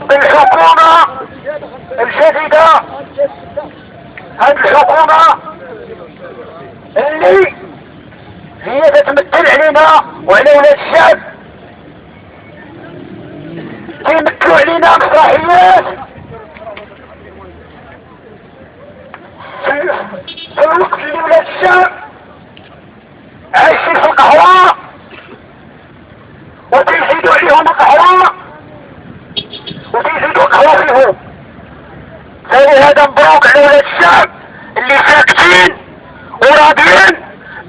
الحكومة الجديدة، هذه الحكومة اللي هي تتمثل علينا وعلى ولاد الشعب، كيمثلوا علينا مسرحيات في الوقت اللي ولاد الشعب عايشين في القهوة وتيزيدوا عليهم القهوة وتيزيدوا القهوة فيهم. ثاني هذا مبروك على ولاد الشعب اللي ساكتين وراضيين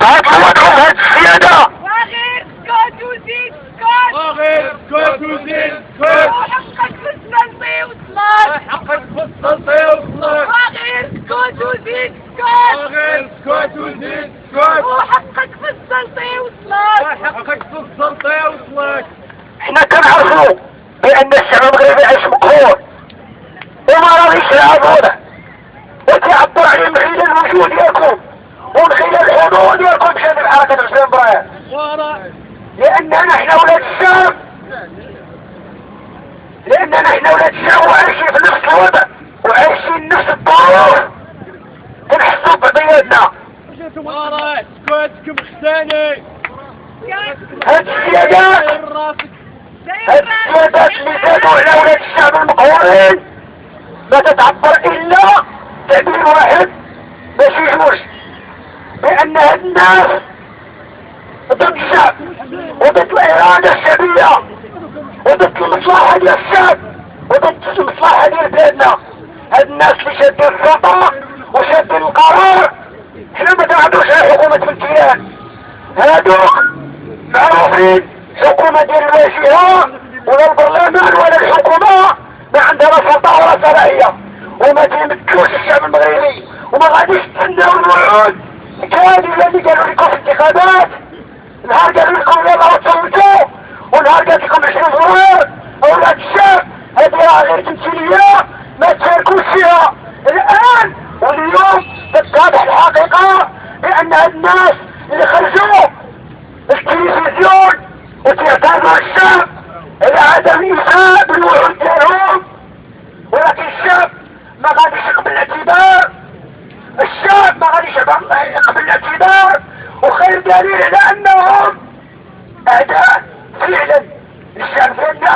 بهاد الوضع وهاد السيادة. وغير سكوت وزيد سكوت، وغير سكوت وزيد سكوت، وحقك في السلطي وصلاك، حقك في السلطي وصلاك، وغير سكوت وزيد سكوت، وغير سكوت وزيد سكوت، وحقك في السلطي وصلاك، حقك في السلطي وصلاك. احنا كنعرفوا بان الشعب المغربي عايش مقهور وما راضيش يلعبونه وتيعبر عليه من خلال الوجود ديالكم ومن خلال الحضور ديالكم بشان الحركة 20 فبراير، لاننا احنا ولاد الشعب، لاننا احنا ولاد الشعب وعايشين في نفس الوضع وعايشين نفس الظروف، كنحسوا ببعضياتنا. سكوتكم ختاني. هاد السيادات اللي زادوا على ولاد الشعب المقهورين ما تتعبر الا تعبير واحد ماشي جوج، بان هاد الناس ضد الشعب وضد الاراده الشعبيه وضد المصلحه ديال الشعب وضد المصلحه ديال بلادنا. هاد الناس اللي شادين السلطه وشادين القرار، حنا ما تنعرفوش على حكومه الامتياز، هادوك معروفين حكومه ديال الواجهه ولا البرلمان ولا الحكومه ما عندها لا سلطه ولا صلاحيه وما تيمثلوش الشعب المغربي، وما غاديش تستناو الوعود الكاذبه اللي قالوا لكم في الانتخابات. نهار قالوا لكم يلاه تصوتوا ونهار قالت لكم 20 فبراير اولاد الشعب، هذه راه غير تمثيليه ما تشاركوش فيها. الان واليوم تتضح الحقيقه بان هاد الناس اللي خرجوا التلفزيون وتعترضوا الشعب على عدم ايفاء بالوعود ديالهم، ولكن الشعب ما غاديش يقبل الاعتبار، الشعب ما غاديش يقبل الاعتبار، وخير دليل على انهم اعداء فعلا للشعب ديالنا،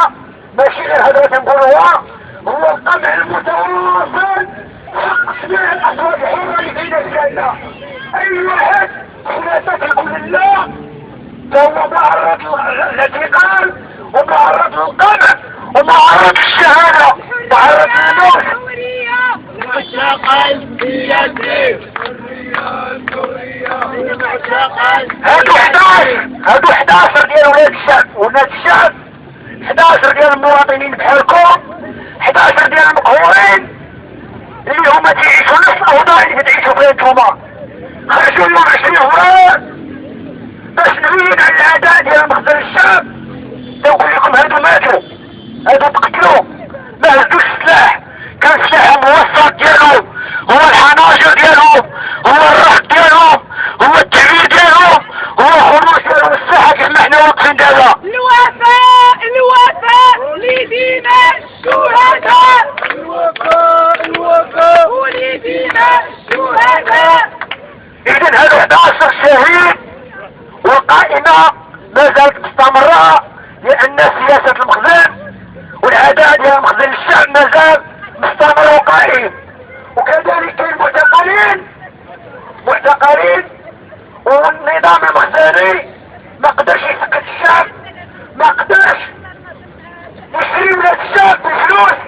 ماشي غير هضره تنقولوها، هو القمع المتواصل حق سماع الاصوات الحره اللي فينا ديالنا. اي واحد حنا تثق بالله فهو معرض للاعتقال ومعرض للقمع ومعرض للشهاده معرض للموت. المعتقل سياسي، هادو 11 ديال ولاد الشعب، ولاد الشعب 11 ديال المواطنين بحالكم، 11 ديال المقهورين اللي هما تيعيشوا نفس الاوضاع اللي كتعيشوا فيها نتوما. خرجوا يوم 20 فبراير باش نبين على الاعداء ديال مخزن الشعب، تنقول لكم هادو ماتوا، هادو تقتلوا، ما هزوش السلاح، كان سلاحهم هو الصوت ديالهم، هو الحناجر ديالهم، هو الرفض ديالهم، هو التعبير ديالهم، هو الخروج ديالهم الساحه كيف ما حنا واقفين دابا. الوفاء لدينا الشهداء، الوفاء ولدينا الشهداء. اذا هادو 11 شهيد والقائمه ما زالت مستمره، لان سياسه المخزن والعداء ديال مخزن الشعب ما زال مستمر وقائم. وكذلك كاين معتقلين والنظام المخزني ما قدرش يسكت الشعب، ما قدرش يشري ولاد الشعب بفلوس،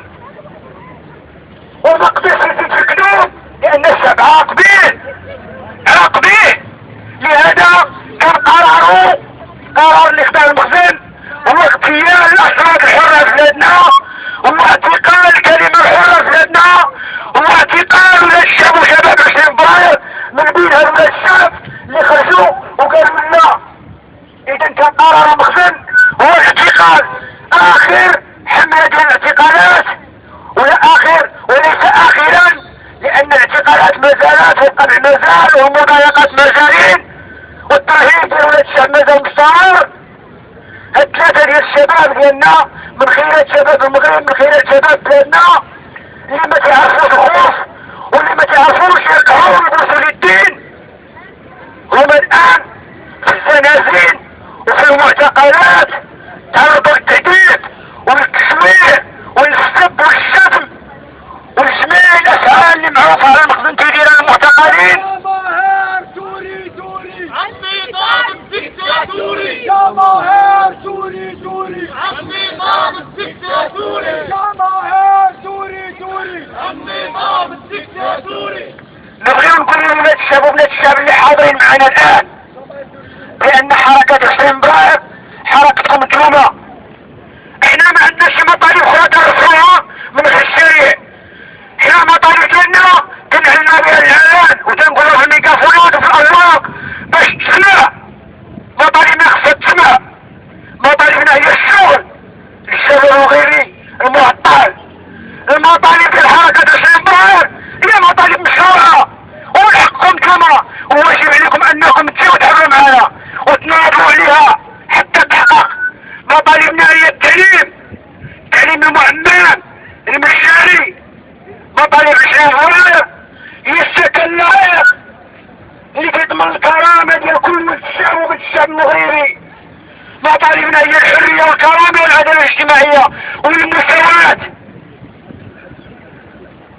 وما قدرش يزيد في القلوب لان الشعب عاقبيه. لهذا كان قرار اللي خدا المخزن هو اغتيال الاشراف الحره في بلادنا، هو اعتقال الكلمه الحره في بلادنا، هو اعتقال ولاد الشعب وشباب 20 فبراير من بين هاد ولاد الشعب اللي خرجوا وقالوا لا. اذا كان قرار المخزن هو الاعتقال، اخر حمله ديال الاعتقالات وليس اخرا، لان الاعتقالات ما زالت والقمع ما زال والمضايقات ما زالين والترهيب ديال ولاد الشعب ما زال مستمر. هاد ثلاثة ديال الشباب ديالنا من خيرات شباب المغرب، من خيرات شباب بلادنا اللي ما تعرفوش الخوف واللي ما تعرفوش يركعوا ويبوسوا للدين، هما الان في الزنازين وفي المعتقلات تعرضوا للتهديد والتسويق والسب والشتم وجميع الافعال اللي معروفه على المخزن ديال المعتقلين. جماهير سوري سوري النظام الدكتاتوري، جماهير سوري سوري النظام الدكتاتوري، جماهير سوري سوري النظام الدكتاتوري. نبغيو نقول لولاد الشباب وبنات الشعب اللي حاضرين معنا الان بان حركة حسين برايب حركة مظلومة. احنا ما عندناش مطالب اخرى ترفعها من غير الشريع. احنا مطالب ديالنا كنعلنا بها الاعلان وتنقولوا في الميكافونات وفي الاسواق باش تسمع. مطالبنا خصها تسمع. مطالبنا هي الشغل الشباب وغيري المعطل. المطالب ديال حركة حسين برايب هي مطالب مشروعة ومن حقكم كما وواجب عليكم انكم تجيو تحضروا معنا وتناضلوا عليها حتى تحقق. مطالبنا هي التعليم المعمم المجاني. مطالب حسين برايب هي السكن اللائق اللي كيضمن الكرامة ديال كل الشعب وبنت الشعب المغربي. مطالبنا هي الحرية والكرامة والعدالة الاجتماعية والمساواة.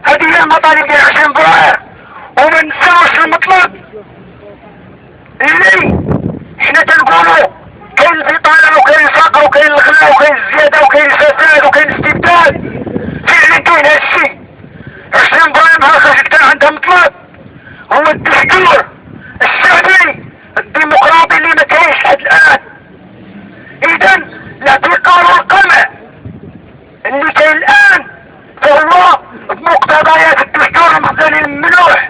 هذه هي المطالب ديال حسين برايب. وما نساوش المطلب اللي حنا تنقولوا كاين البطالة وكاين الفقر وكاين الغلا وكاين الزيادة وكاين الفساد وكاين الاستبداد. فعلا كاين هادشي. حسين برايب هاخرج كان عندها مطلب هو الدستور الشعبي الديمقراطي اللي ما كاينش لحد الان. اذا الاعتقال والقمع اللي كاين الان فهو بمقتضيات الدستور المخزني الممنوح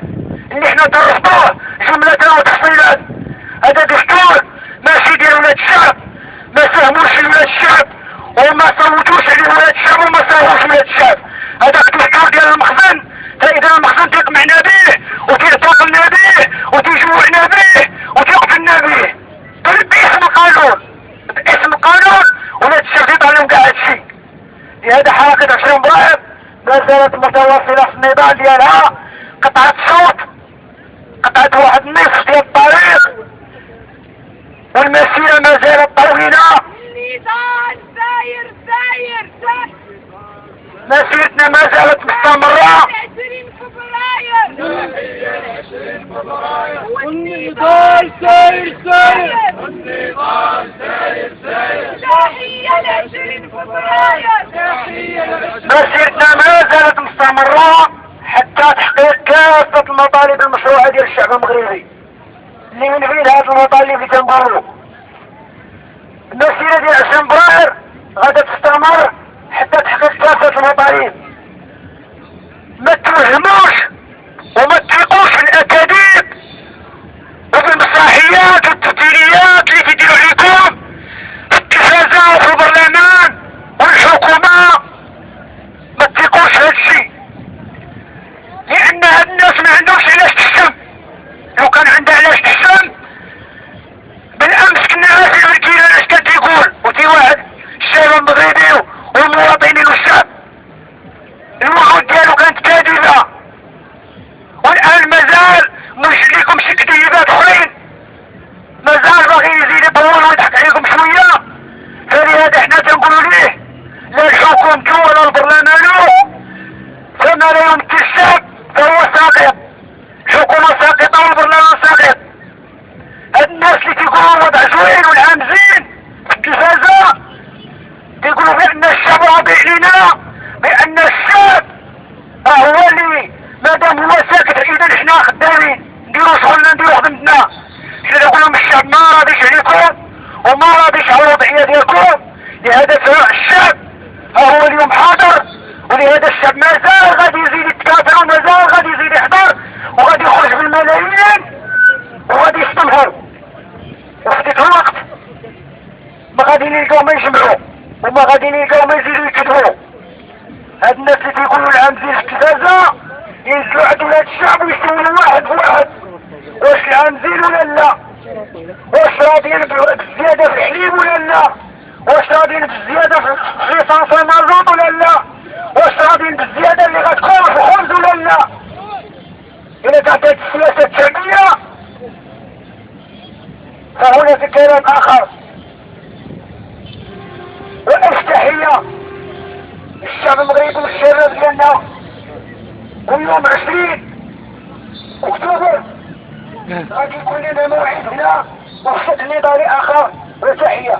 اللي احنا درسناه جملة وتفصيلا. هذا دستور ماشي ديال ولاد الشعب، ما فهموش ولاد الشعب وما صوتوش على ولاد الشعب وما ساهوش ولاد الشعب. هذاك الدستور ديال المخزن، فاذا المخزن تيقمعنا به وتيعتقلنا به وتيجوعنا به وتيقتلنا به باسم القانون. باسم القانون ولاد الشعب يطلع لهم كاع هادشي. لهذا حركة حسين برايب ما زالت متواصلة في النضال ديالها. قطعت صوت، قطعت واحد النصف ديال الطريق والمسيرة ما زالت طويلة. النضال ساير ساير ساير. مسيرتنا ما زالت مستمرة. 20 فبراير والنضال ساير ساير والنضال ساير ساير. تحية ل 20 فبراير. مسيرتنا ما زالت مستمرة حتى تحقيق كافة المطالب المشروعة ديال الشعب المغربي اللي من بين هاد المطالب اللي كنقولوا. المسيرة ديال حسين برايب غادا تستمر حتى تحقيق كافة المطالب. ما توهموش وما تثقوش في الاكاذيب وفي المسرحيات والتمثيليات اللي كيديروا عليكم في التلفازة وفي البرلمان والحكومة. ما تثقوش في هادشي لان هاد الناس ما عندهمش علاش تحسن. لو كان عندها علاش تحسن بالامس كنا عارفين الكيل علاش كان تيقول وتيوعد الشعب المغربي والمواطنين والشعب. الوعود ديالو كانت كاذبة والان مازال موجد لكم شي كذبات اخرين. مازال باغي يزيد يطول ويضحك عليكم شوية. فلهذا احنا تنقولوا ليه لا الحكومة ولا البرلمان فما لا يمثل الشعب فهو ساقط. الحكومة ساقطة والبرلمان ساقط. هاد الناس اللي تيقولوا وضع زوين والعام زين في التلفازة تيقولوا بان الشعب راضي علينا، بان الشعب هو اللي مادام هو ساكت اذا احنا خدامين نديرو شغلنا نديرو خدمتنا. احنا نقول لهم الشعب ما راضيش عليكم وما راضيش على الوضعية ديالكم. لهذا الشعب هو اليوم حاضر ولهذا الشعب مازال غادي يزيد يتكاثر ومازال غادي يزيد يحضر وغادي يخرج بالملايين وغادي يستمر. وفي ذاك الوقت ما غادي يلقاو ما يجمعوا وما غادي يلقاو ما يزيدوا يكذبوا. هاد الناس اللي تيقولوا العام زين في التلفازة ينزلوا عند ولاد الشعب ويسولوا واحد بواحد واش العام زين ولا لا، واش راضيين بالزيادة في الحليب ولا لا، واش راضيين بالزيادة في صنف المازوت ولا لا؟ واش راضيين بالزيادة اللي غتكون في الخبز ولا لا؟ إذا كانت هذه السياسة الشعبية فهناك كلام آخر. والافتتاحية الشعب المغربي والشباب ديالنا واليوم 20 أكتوبر غادي يكون لنا موعد هنا وفق نضالي آخر. وتحية.